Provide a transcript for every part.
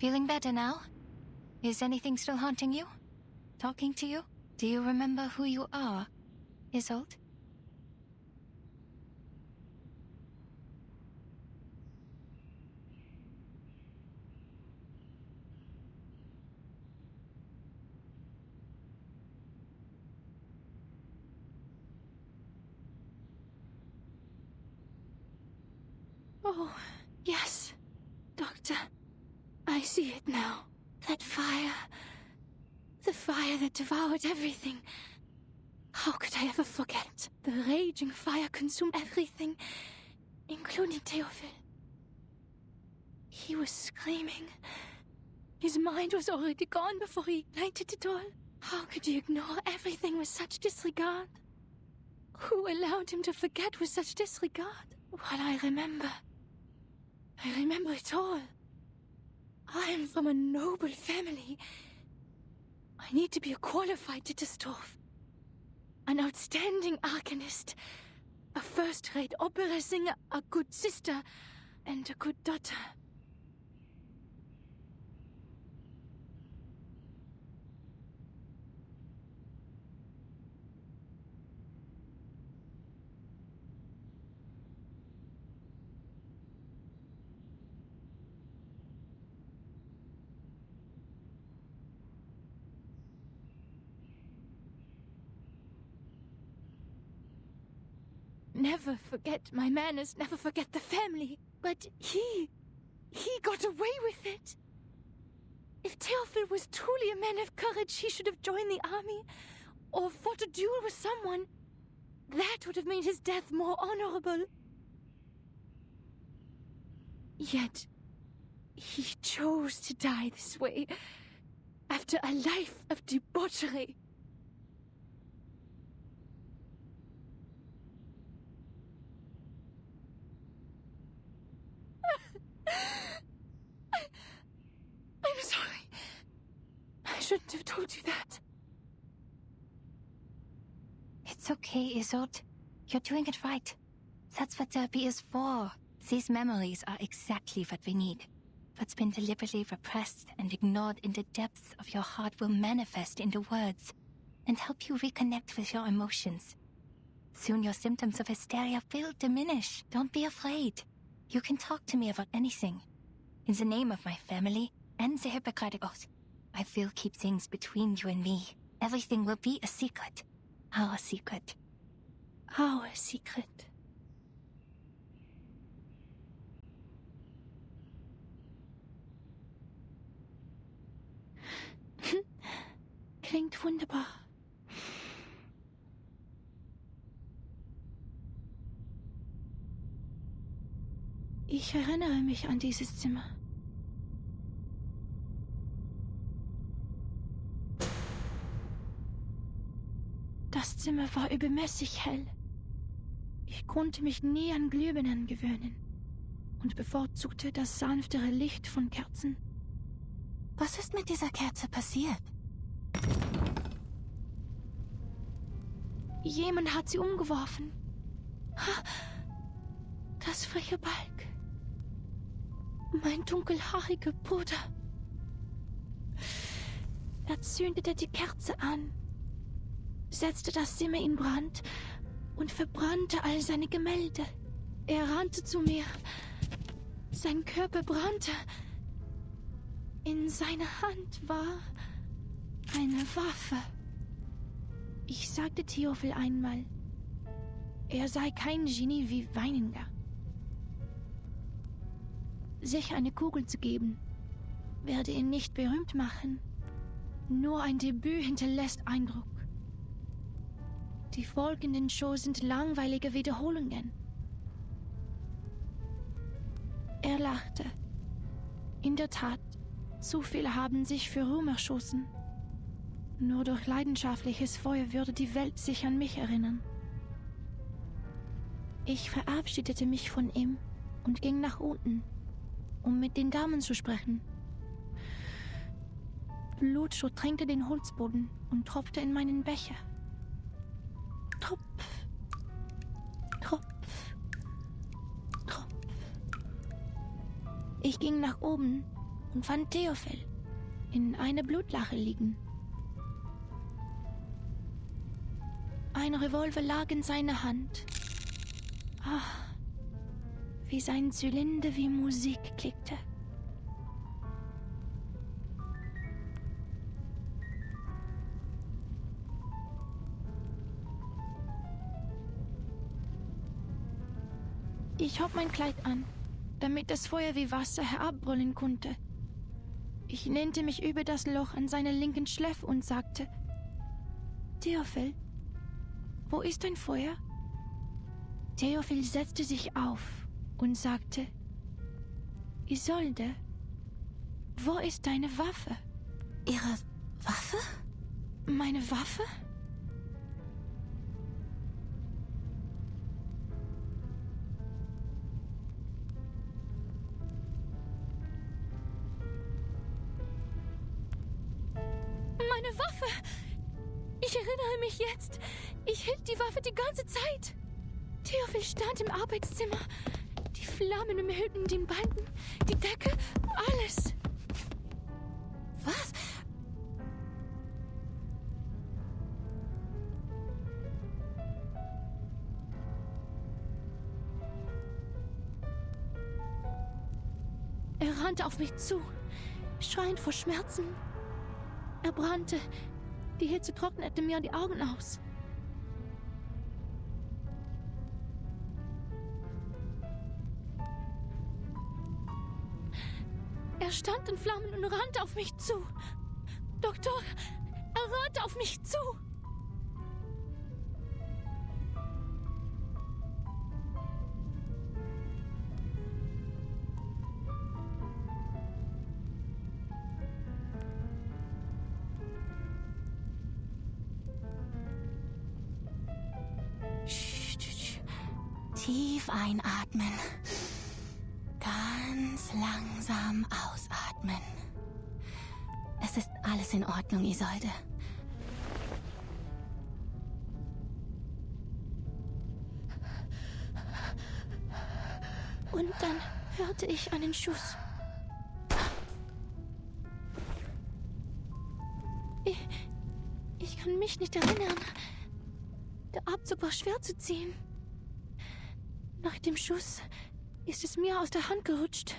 Feeling better now? Is anything still haunting you? Talking to you? Do you remember who you are, Isolde? Oh, yes, Doctor. I see it now. That fire. The fire that devoured everything. How could I ever forget? The raging fire consumed everything, including Theophil. He was screaming. His mind was already gone before he ignited it all. How could you ignore everything with such disregard? Who allowed him to forget with such disregard? Well, I remember it all. I am from a noble family. I need to be a qualified Dittersdorf. An outstanding arcanist. A first-rate opera singer, a good sister, and a good daughter. Never forget my manners, never forget the family. But he got away with it. If Theophil was truly a man of courage, he should have joined the army, or fought a duel with someone. That would have made his death more honorable. Yet, he chose to die this way, after a life of debauchery. I'm sorry. I shouldn't have told you that. It's okay, Isolde. You're doing it right. That's what therapy is for. These memories are exactly what we need. What's been deliberately repressed and ignored in the depths of your heart will manifest into words and help you reconnect with your emotions. Soon your symptoms of hysteria will diminish. Don't be afraid. You can talk to me about anything. In the name of my family and the Hippocratic Oath, I will keep things between you and me. Everything will be a secret. Our secret. Our secret. Klingt wunderbar. Ich erinnere mich an dieses Zimmer. Das Zimmer war übermäßig hell. Ich konnte mich nie an Glühbirnen gewöhnen und bevorzugte das sanftere Licht von Kerzen. Was ist mit dieser Kerze passiert? Jemand hat sie umgeworfen. Das freche Balg. Mein dunkelhaariger Bruder. Er zündete die Kerze an, setzte das Zimmer in Brand und verbrannte all seine Gemälde. Er rannte zu mir. Sein Körper brannte. In seiner Hand war eine Waffe. Ich sagte Theophil einmal, er sei kein Genie wie Weininger. Sich eine Kugel zu geben, werde ihn nicht berühmt machen. Nur ein Debüt hinterlässt Eindruck. Die folgenden Shows sind langweilige Wiederholungen. Er lachte. In der Tat, zu viele haben sich für Ruhm erschossen. Nur durch leidenschaftliches Feuer würde die Welt sich an mich erinnern. Ich verabschiedete mich von ihm und ging nach unten, um mit den Damen zu sprechen. Blut durchtränkte den Holzboden und tropfte in meinen Becher. Tropf, Tropf, Tropf. Ich ging nach oben und fand Theophil in einer Blutlache liegen. Ein Revolver lag in seiner Hand. Ah, wie sein Zylinder wie Musik klickte. Ich hob mein Kleid an, damit das Feuer wie Wasser herabbrüllen konnte. Ich lehnte mich über das Loch an seiner linken Schläfe und sagte: Theophil, wo ist dein Feuer? Theophil setzte sich auf und sagte: Isolde, wo ist deine Waffe? Ihre Waffe? Meine Waffe? Meine Waffe! Ich erinnere mich jetzt. Ich hielt die Waffe die ganze Zeit. Theophil stand im Arbeitszimmer. Die Flammen umhüllten den Balken, die Decke, alles. Was? Er rannte auf mich zu, schreiend vor Schmerzen. Er brannte. Die Hitze trocknete mir die Augen aus. Er stand in Flammen und rannte auf mich zu. Doktor, er rannte auf mich zu. Tief einatmen. Ganz langsam ausatmen. Es ist alles in Ordnung, Isolde. Und dann hörte ich einen Schuss. Ich kann mich nicht erinnern. Der Abzug war schwer zu ziehen. Nach dem Schuss ist es mir aus der Hand gerutscht.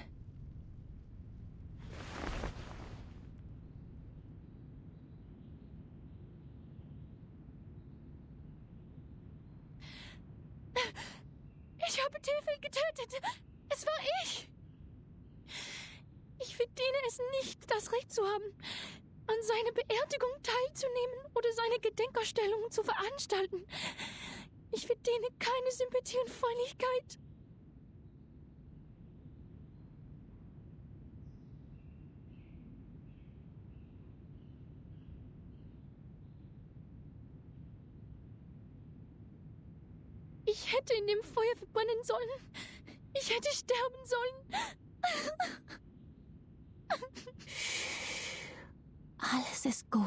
Ich habe Theophil getötet. Es war ich. Ich verdiene es nicht, das Recht zu haben, an seiner Beerdigung teilzunehmen oder seine Gedenkausstellungen zu veranstalten. Ich verdiene keine Sympathie und Freundlichkeit. Ich hätte in dem Feuer verbrennen sollen. Ich hätte sterben sollen. Alles ist gut.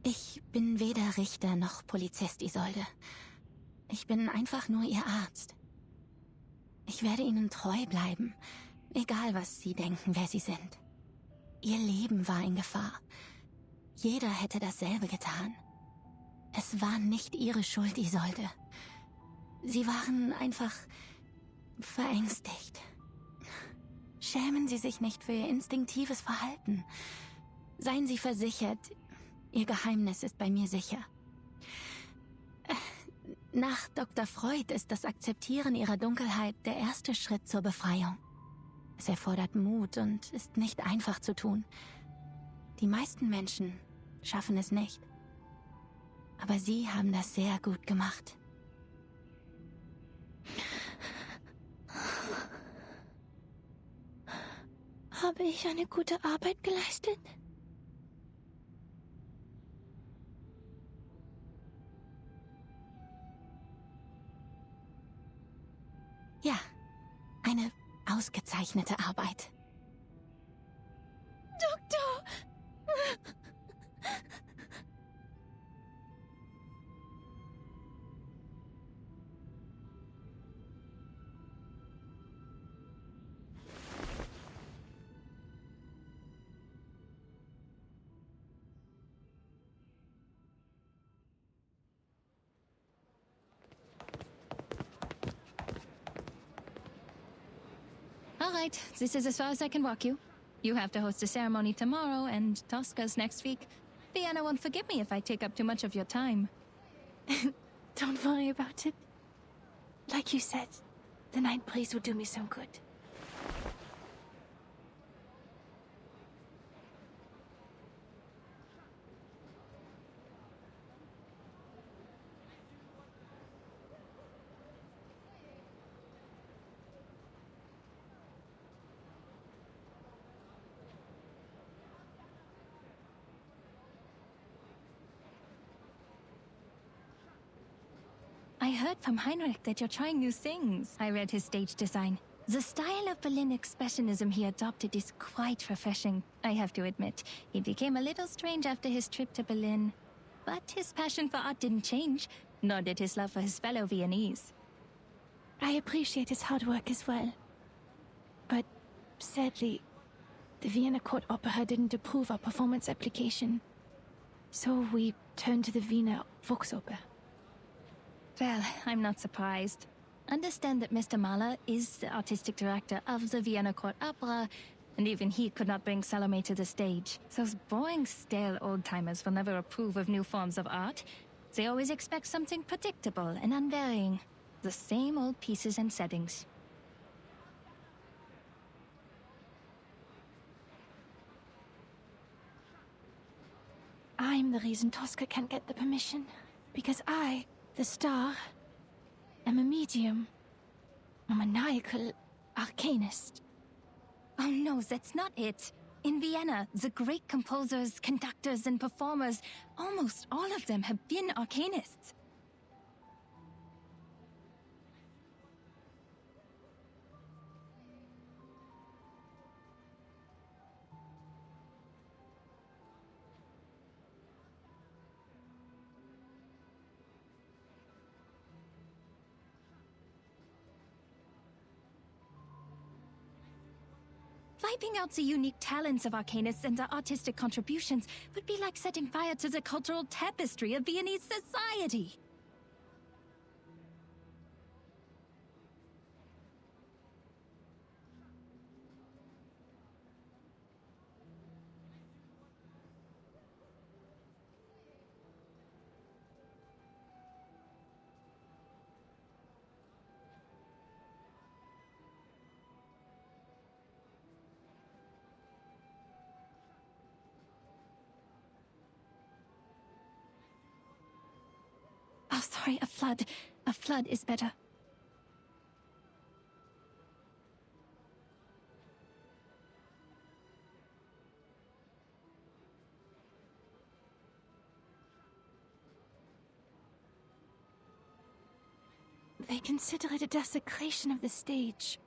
Ich bin weder Richter noch Polizist, Isolde. Ich bin einfach nur Ihr Arzt. Ich werde Ihnen treu bleiben, egal was Sie denken, wer Sie sind. Ihr Leben war in Gefahr. Jeder hätte dasselbe getan. Es war nicht Ihre Schuld, Isolde. Sie waren einfach verängstigt. Schämen Sie sich nicht für Ihr instinktives Verhalten. Seien Sie versichert, Ihr Geheimnis ist bei mir sicher. Nach Dr. Freud ist das Akzeptieren Ihrer Dunkelheit der erste Schritt zur Befreiung. Es erfordert Mut und ist nicht einfach zu tun. Die meisten Menschen schaffen es nicht. Aber Sie haben das sehr gut gemacht. Habe ich eine gute Arbeit geleistet? Ja, eine ausgezeichnete Arbeit. Doktor! right, this is as far as I can walk you. You have to host a ceremony tomorrow, and Tosca's next week. Vienna won't forgive me if I take up too much of your time. Don't worry about it. Like you said, the night breeze will do me some good. I heard from Heinrich that you're trying new things. I read his stage design. The style of Berlin expressionism he adopted is quite refreshing, I have to admit. He became a little strange after his trip to Berlin. But his passion for art didn't change, nor did his love for his fellow Viennese. I appreciate his hard work as well. But sadly, the Vienna Court Opera didn't approve our performance application. So we turned to the Wiener Volksoper. Well, I'm not surprised. Understand that Mr. Mahler is the artistic director of the Vienna Court Opera, and even he could not bring Salome to the stage. Those boring, stale old-timers will never approve of new forms of art. They always expect something predictable and unvarying. The same old pieces and settings. I'm the reason Tosca can't get the permission. Because I, the star, am a medium. A maniacal arcanist. Oh no, that's not it. In Vienna, the great composers, conductors, and performers, almost all of them have been arcanists. Wiping out the unique talents of arcanists and their artistic contributions would be like setting fire to the cultural tapestry of Viennese society. Oh, sorry, a flood. A flood is better. They consider it a desecration of the stage.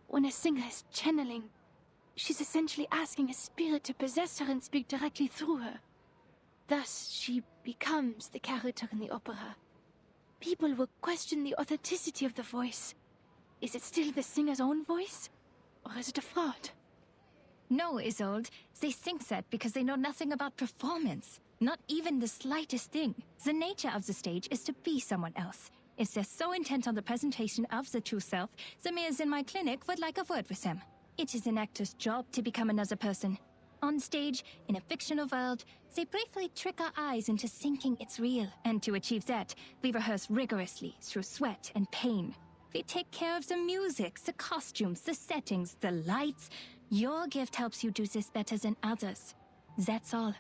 When a singer is channeling, she's essentially asking a spirit to possess her and speak directly through her. Thus, she becomes the character in the opera. People will question the authenticity of the voice. Is it still the singer's own voice? Or is it a fraud? No, Isolde. They think that because they know nothing about performance. Not even the slightest thing. The nature of the stage is to be someone else. If they're so intent on the presentation of the true self, the mares in my clinic would like a word with them. It is an actor's job to become another person. On stage, in a fictional world, they briefly trick our eyes into thinking it's real. And to achieve that, we rehearse rigorously through sweat and pain. We take care of the music, the costumes, the settings, the lights. Your gift helps you do this better than others. That's all.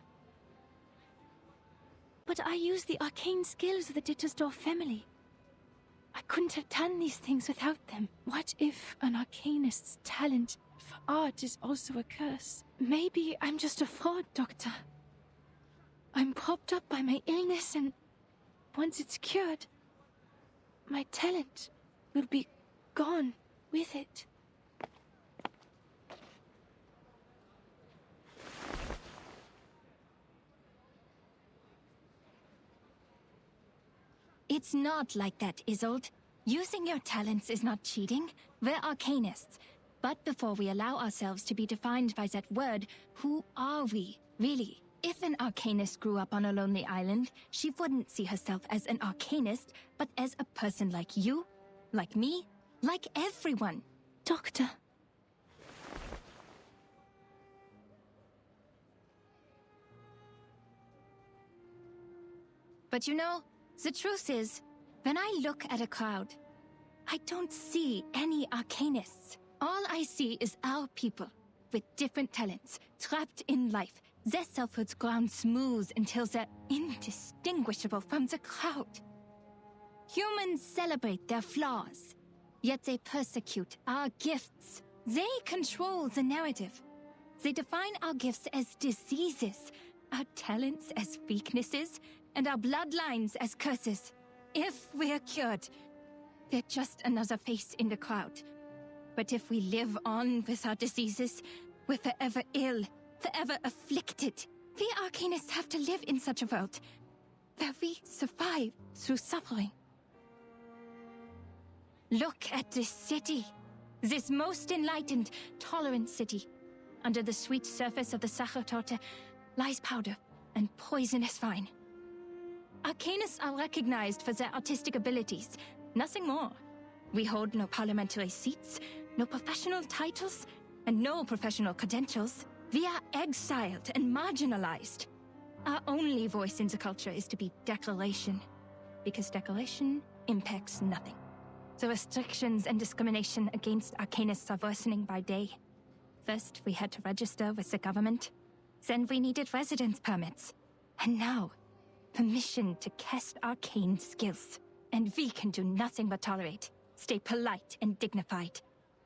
But I use the arcane skills of the Dittersdorf family. I couldn't have done these things without them. What if an arcanist's talent for art is also a curse? Maybe I'm just a fraud, Doctor. I'm propped up by my illness, and once it's cured, my talent will be gone with it. It's not like that, Isolde. Using your talents is not cheating. We're arcanists. But before we allow ourselves to be defined by that word, who are we, really? If an arcanist grew up on a lonely island, she wouldn't see herself as an arcanist, but as a person like you, like me, like everyone. Doctor, But you know, the truth is, when I look at a crowd, I don't see any arcanists. All I see is our people, with different talents, trapped in life, their selfhoods ground smooth until they're indistinguishable from the crowd. Humans celebrate their flaws, yet they persecute our gifts. They control the narrative. They define our gifts as diseases, our talents as weaknesses, and our bloodlines as curses. If we're cured, we're just another face in the crowd. But if we live on with our diseases, we're forever ill, forever afflicted. We arcanists have to live in such a world, where we survive through suffering. Look at this city. This most enlightened, tolerant city. Under the sweet surface of the Sachertorte lies powder and poisonous vine. Arcanists are recognized for their artistic abilities, nothing more. We hold no parliamentary seats, no professional titles, and no professional credentials. We are exiled and marginalized. Our only voice in the culture is to be declaration, because declaration impacts nothing. The restrictions and discrimination against arcanists are worsening by day. First, we had to register with the government. Then we needed residence permits. And now, permission to cast arcane skills. And we can do nothing but tolerate, stay polite and dignified.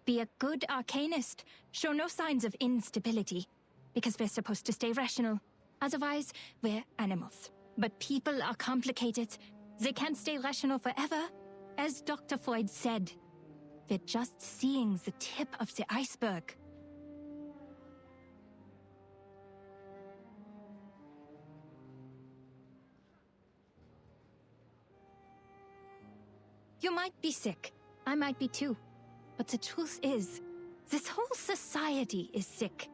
Be a good arcanist, show no signs of instability, because we're supposed to stay rational. Otherwise, we're animals. But people are complicated. They can't stay rational forever. As Dr. Freud said, we're just seeing the tip of the iceberg. You might be sick. I might be too. But the truth is, this whole society is sick.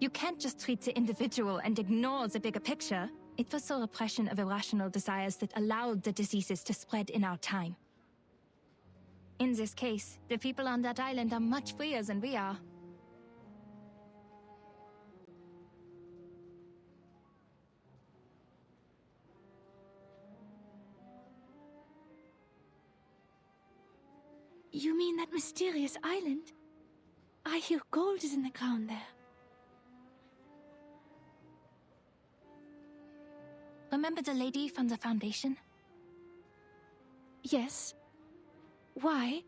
You can't just treat the individual and ignore the bigger picture. It was the repression of irrational desires that allowed the diseases to spread in our time. In this case, the people on that island are much freer than we are. You mean that mysterious island? I hear gold is in the ground there. Remember the lady from the Foundation? Yes. Why?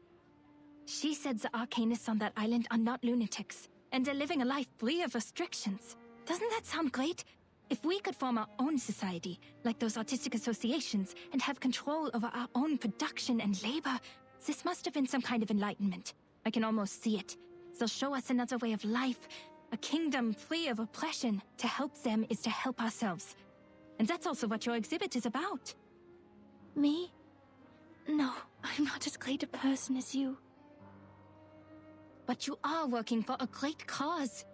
She said the arcanists on that island are not lunatics, and they're living a life free of restrictions. Doesn't that sound great? If we could form our own society, like those artistic associations, and have control over our own production and labor, this must have been some kind of enlightenment. I can almost see it. They'll show us another way of life, a kingdom free of oppression. To help them is to help ourselves. And that's also what your exhibit is about. Me? No, I'm not as great a person as you. But you are working for a great cause.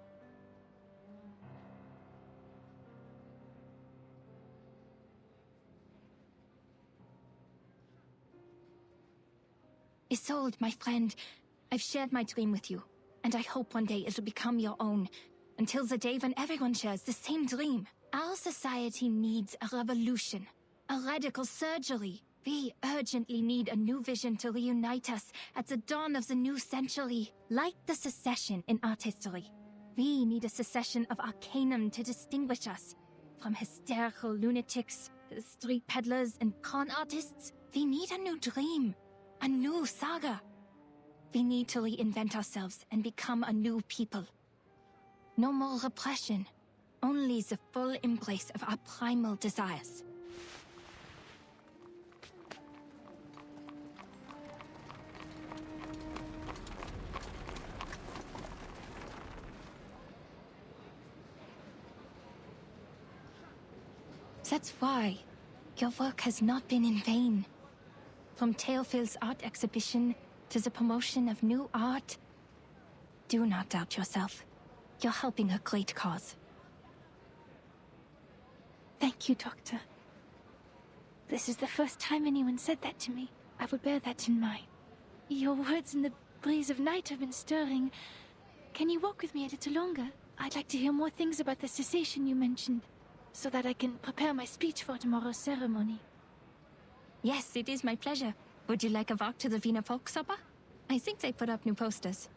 Isolde, my friend, I've shared my dream with you, and I hope one day it'll become your own, until the day when everyone shares the same dream. Our society needs a revolution, a radical surgery. We urgently need a new vision to reunite us at the dawn of the new century, like the secession in art history. We need a secession of arcanum to distinguish us from hysterical lunatics, street peddlers, and con artists. We need a new dream, a new saga. We need to reinvent ourselves and become a new people. No more repression, only the full embrace of our primal desires. That's why your work has not been in vain. From Theophil's art exhibition to the promotion of new art, do not doubt yourself. You're helping a great cause. Thank you, Doctor. This is the first time anyone said that to me. I will bear that in mind. Your words in the breeze of night have been stirring. Can you walk with me a little longer? I'd like to hear more things about the cessation you mentioned. so that I can prepare my speech for tomorrow's ceremony. Yes, it is my pleasure. Would you like a walk to the Wiener Volksoper? I think they put up new posters.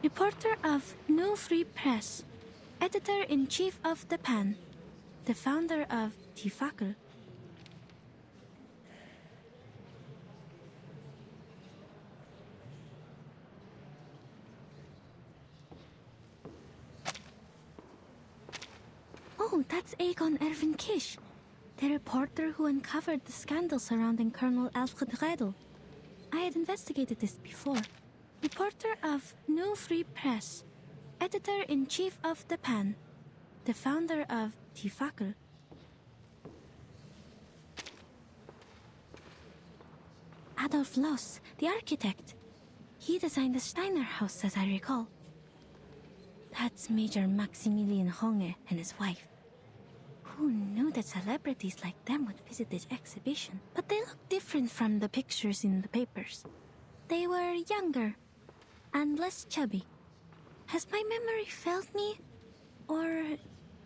Reporter of New Free Press, editor-in-chief of The Pan, the founder of Die Fackel. Oh, that's Egon Erwin Kisch, the reporter who uncovered the scandal surrounding Colonel Alfred Redl. I had investigated this before. Reporter of New Free Press, editor-in-chief of The Pan, the founder of Die Fackel. Adolf Loos, the architect. He designed the Steiner house, as I recall. That's Major Maximilian Honge and his wife. Who knew that celebrities like them would visit this exhibition? But they look different from the pictures in the papers. They were younger and less chubby. Has my memory failed me? Or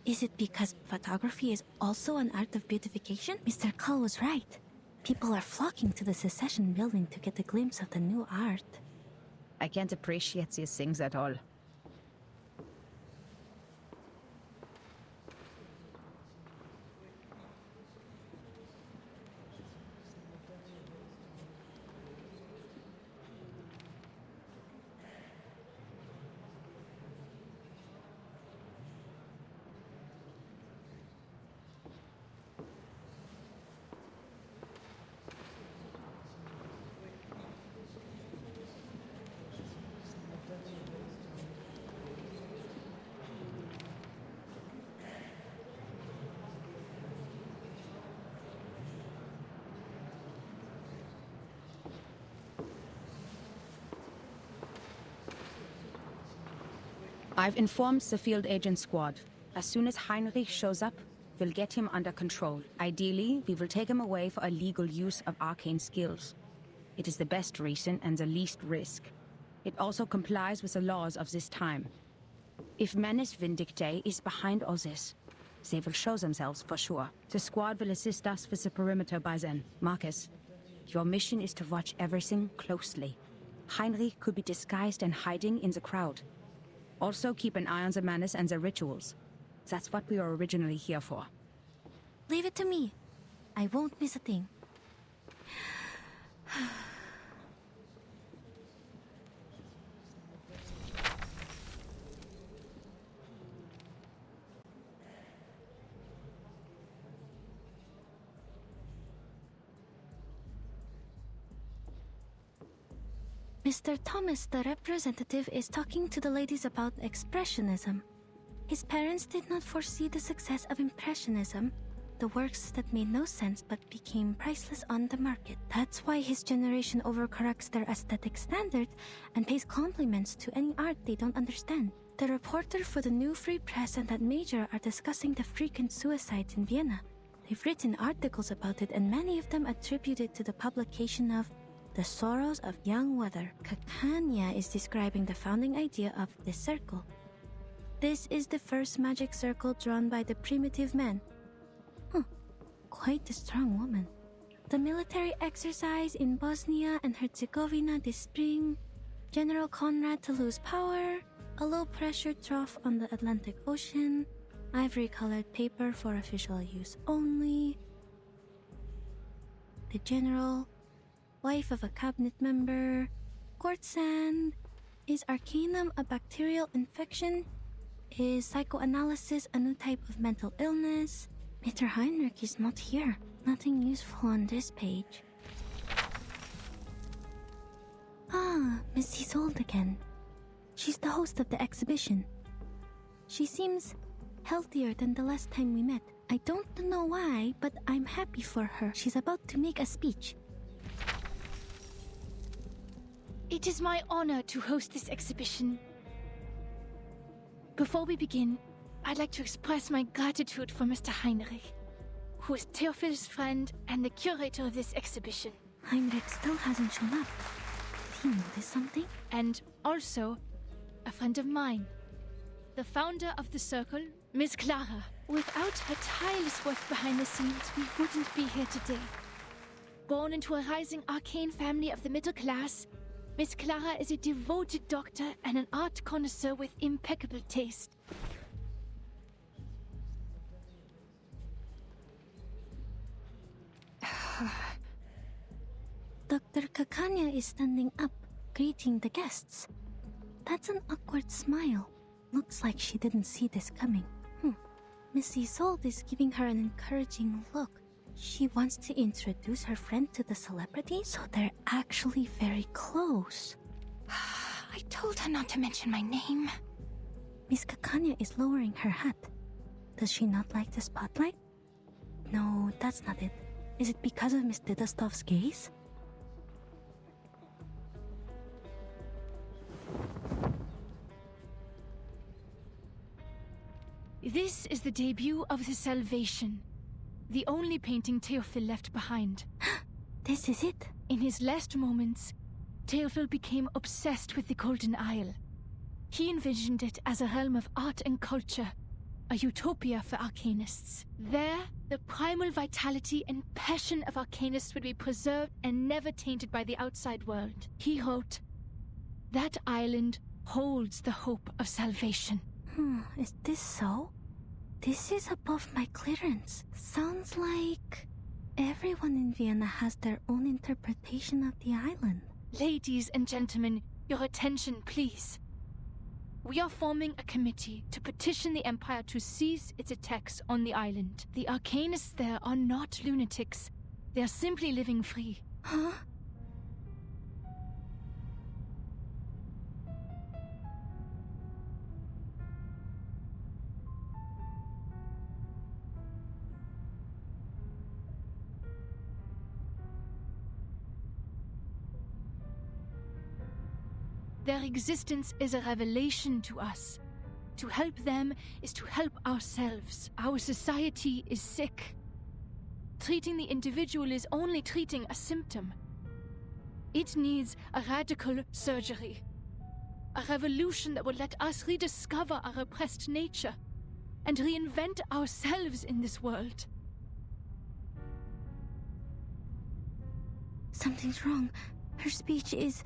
is it because photography is also an art of beautification? Mr. Cull was right. People are flocking to the Secession building to get a glimpse of the new art. I can't appreciate these things at all. I've informed the field agent squad. As soon as Heinrich shows up, we'll get him under control. Ideally, we will take him away for illegal use of arcane skills. It is the best reason and the least risk. It also complies with the laws of this time. If Menace Vindictae is behind all this, they will show themselves for sure. The squad will assist us with the perimeter by then. Marcus, your mission is to watch everything closely. Heinrich could be disguised and hiding in the crowd. Also keep an eye on the Menace and the rituals. That's what we were originally here for. Leave it to me. I won't miss a thing. Mr. Thomas, the representative, is talking to the ladies about Expressionism. His parents did not foresee the success of Impressionism, the works that made no sense but became priceless on the market. That's why his generation overcorrects their aesthetic standards and pays compliments to any art they don't understand. The reporter for the New Free Press and that major are discussing the frequent suicides in Vienna. They've written articles about it, and many of them attribute it to the publication of The Sorrows of Young Weather. Kakanya is describing the founding idea of this circle. This is the first magic circle drawn by the primitive man. Quite a strong woman. The military exercise in Bosnia and Herzegovina this spring, General Conrad to lose power, a low-pressure trough on the Atlantic Ocean, ivory-colored paper for official use only, the general, wife of a cabinet member, court sand, is arcanum a bacterial infection? Is psychoanalysis a new type of mental illness? Mr. Heinrich is not here. Nothing useful on this page. Ah, Miss Isolde again. She's the host of the exhibition. She seems healthier than the last time we met. I don't know why, but I'm happy for her. She's about to make a speech. It is my honor to host this exhibition. Before we begin, I'd like to express my gratitude for Mr. Heinrich, who is Theophil's friend and the curator of this exhibition. Heinrich still hasn't shown up. Did he notice something? And also, a friend of mine, the founder of the circle, Miss Clara. Without her tireless work behind the scenes, we wouldn't be here today. Born into a rising arcane family of the middle class, Miss Clara is a devoted doctor and an art connoisseur with impeccable taste. Dr. Kakanya is standing up, greeting the guests. That's an awkward smile. Looks like she didn't see this coming. Miss Isolde is giving her an encouraging look. She wants to introduce her friend to the celebrity, so they're actually very close. I told her not to mention my name. Miss Kakanya is lowering her hat. Does she not like the spotlight? No, that's not it. Is it because of Miss Didastov's gaze? This is the debut of the Salvation, the only painting Théophile left behind. This is it? In his last moments, Théophile became obsessed with the Golden Isle. He envisioned it as a realm of art and culture, a utopia for arcanists. There, the primal vitality and passion of arcanists would be preserved and never tainted by the outside world. He wrote, "That island holds the hope of salvation." Is this so? This is above my clearance. Sounds like everyone in Vienna has their own interpretation of the island. Ladies and gentlemen, your attention, please. We are forming a committee to petition the Empire to cease its attacks on the island. The arcanists there are not lunatics. They are simply living free. Huh? Their existence is a revelation to us. To help them is to help ourselves. Our society is sick. Treating the individual is only treating a symptom. It needs a radical surgery. A revolution that will let us rediscover our repressed nature and reinvent ourselves in this world. Something's wrong. Her speech is...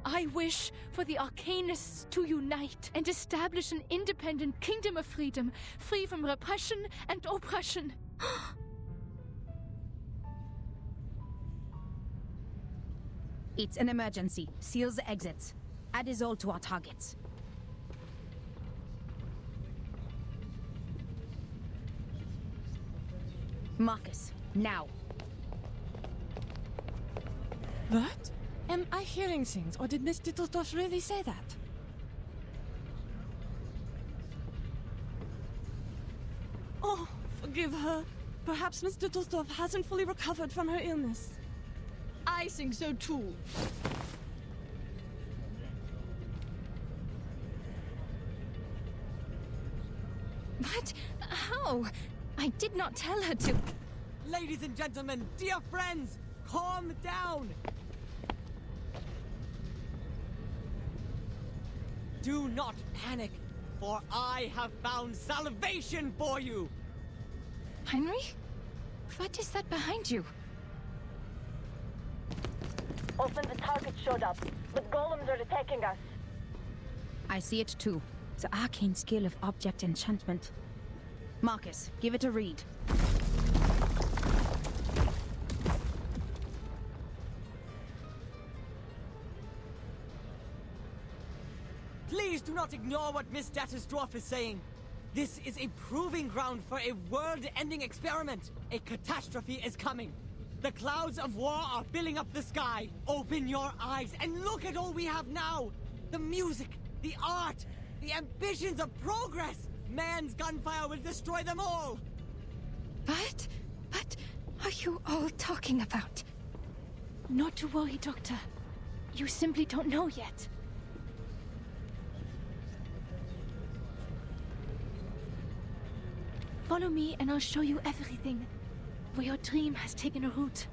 I wish for the Arcanists to unite and establish an independent kingdom of freedom, free from repression and oppression. It's an emergency. Seal the exits. Add Isolde to our targets. Marcus, now. What? Am I hearing things, or did Miss Dittelsdorf really say that? Oh, forgive her. Perhaps Miss Dittelsdorf hasn't fully recovered from her illness. I think so too. But how? I did not tell her to... Ladies and gentlemen, dear friends, calm down! Do not panic, for I have found salvation for you! Heinrich? What is that behind you? Often the target showed up, but golems are attacking us. I see it too. The arcane skill of object enchantment. Marcus, give it a read. Please do not ignore what Miss Dattersdorf is saying. This is a proving ground for a world-ending experiment. A catastrophe is coming. The clouds of war are filling up the sky. Open your eyes and look at all we have now. The music, the art, the ambitions of progress. Man's gunfire will destroy them all. What are you all talking about? Not to worry, Doctor. You simply don't know yet. Follow me and I'll show you everything. Where your dream has taken a root.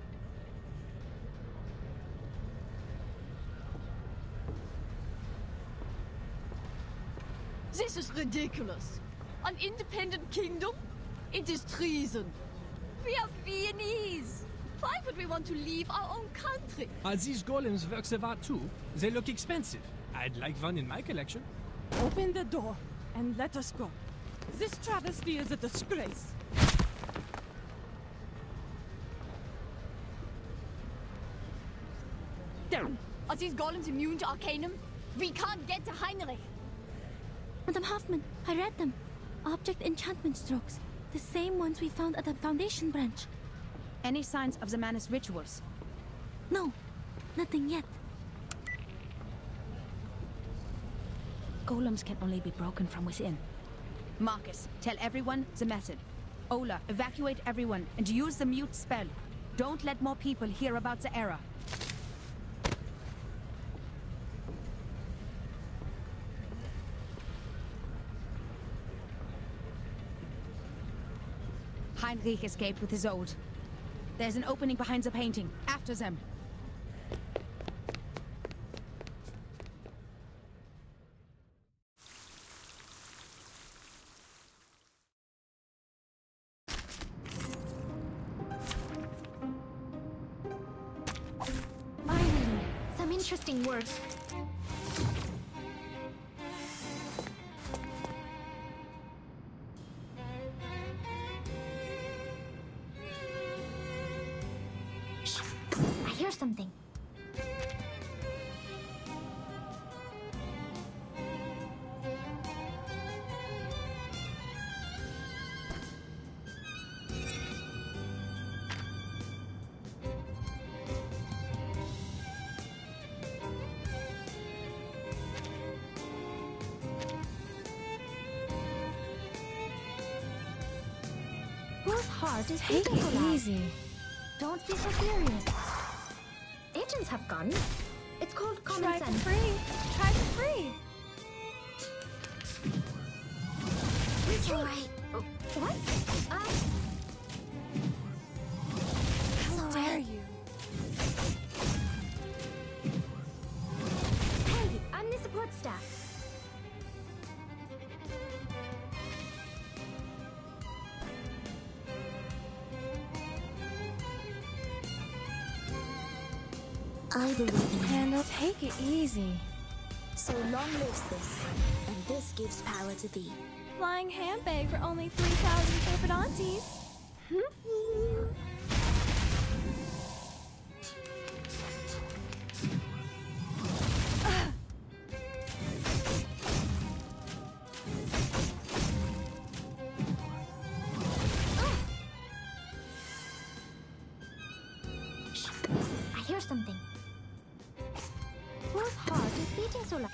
This is ridiculous. An independent kingdom? It is treason. We are Viennese. Why would we want to leave our own country? Are these golems works of art too? They look expensive. I'd like one in my collection. Open the door and let us go. This travesty is a disgrace. Are these golems immune to Arcanum? We can't get to Heinrich. Madam Hoffman, I read them. Object enchantment strokes. The same ones we found at the Foundation branch. Any signs of the Manus rituals? No, nothing yet. Golems can only be broken from within. Marcus, tell everyone the method. Ola, evacuate everyone and use the mute spell. Don't let more people hear about the error. Heinrich escaped with his old. There's an opening behind the painting. After them. Finally, some interesting work. I hear something. Whose heart is beating so loud? Easy. Don't be so furious. Agents have guns. It's called common Try for sense. free. Try for free. It's alright. What? How dare you? Hey, I'm the support staff. I believe in you. Handle, take it easy. So long lives this, and this gives power to thee. Flying handbag for only 3,000 favorite aunties. I hear something. Whose heart is beating so loud?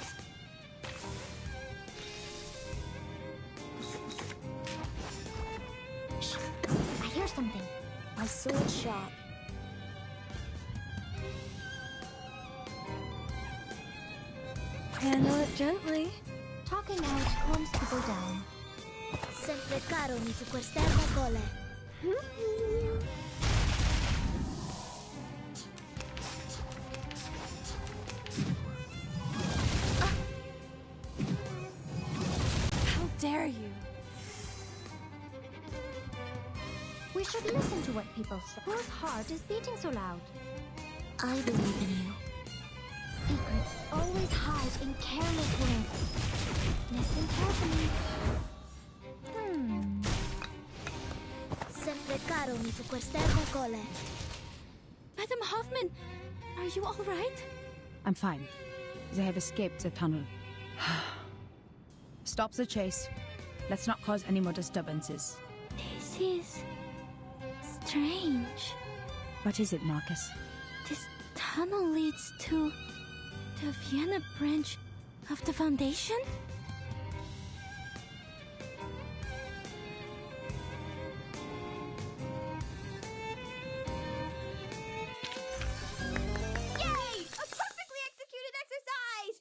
I hear something. My sword sharp. Handle it gently. Talking out calms people down. Sempre caro mi su quest'erba cole. How dare you? We should listen to what people say. Whose heart is beating so loud? I believe in you. Secrets always hide in careless words. Listen carefully. Sempre caro mi su quest'erba cole. Madam Hoffman, are you all right? I'm fine. They have escaped the tunnel. Stop the chase. Let's not cause any more disturbances. This is strange. What is it, Marcus? This tunnel leads to the Vienna branch of the Foundation? Yay! A perfectly executed exercise!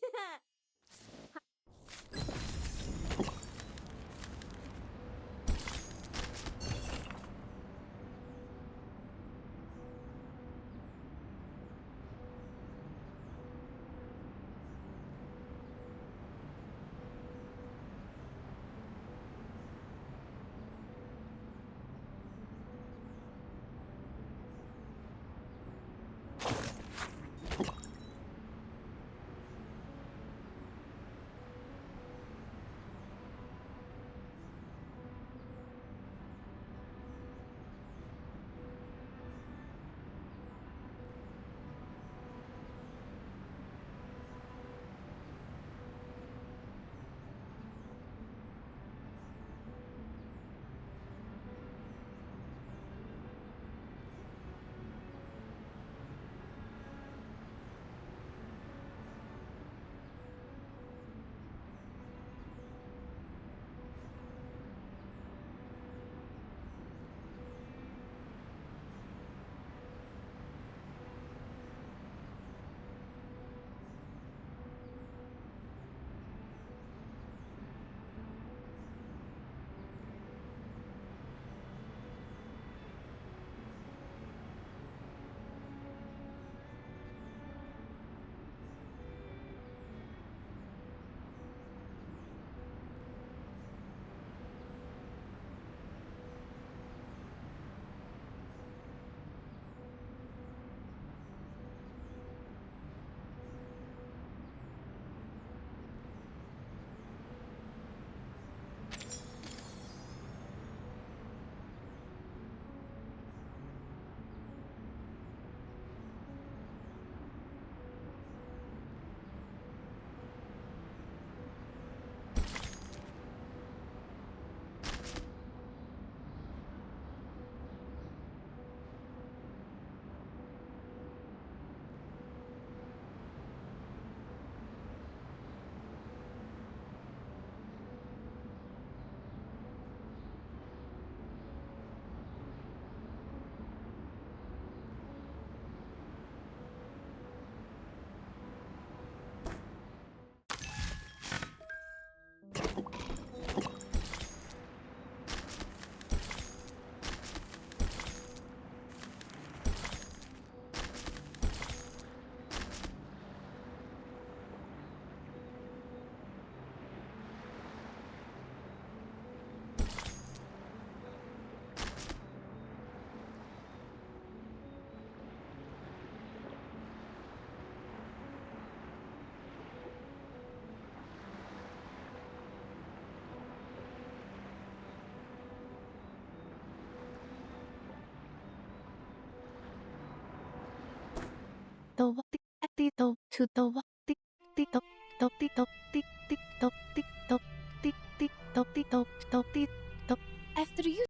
tock to the wa tick tick tock tock tick tock tick tick tock tick tock tick tick tock tick tock tock tick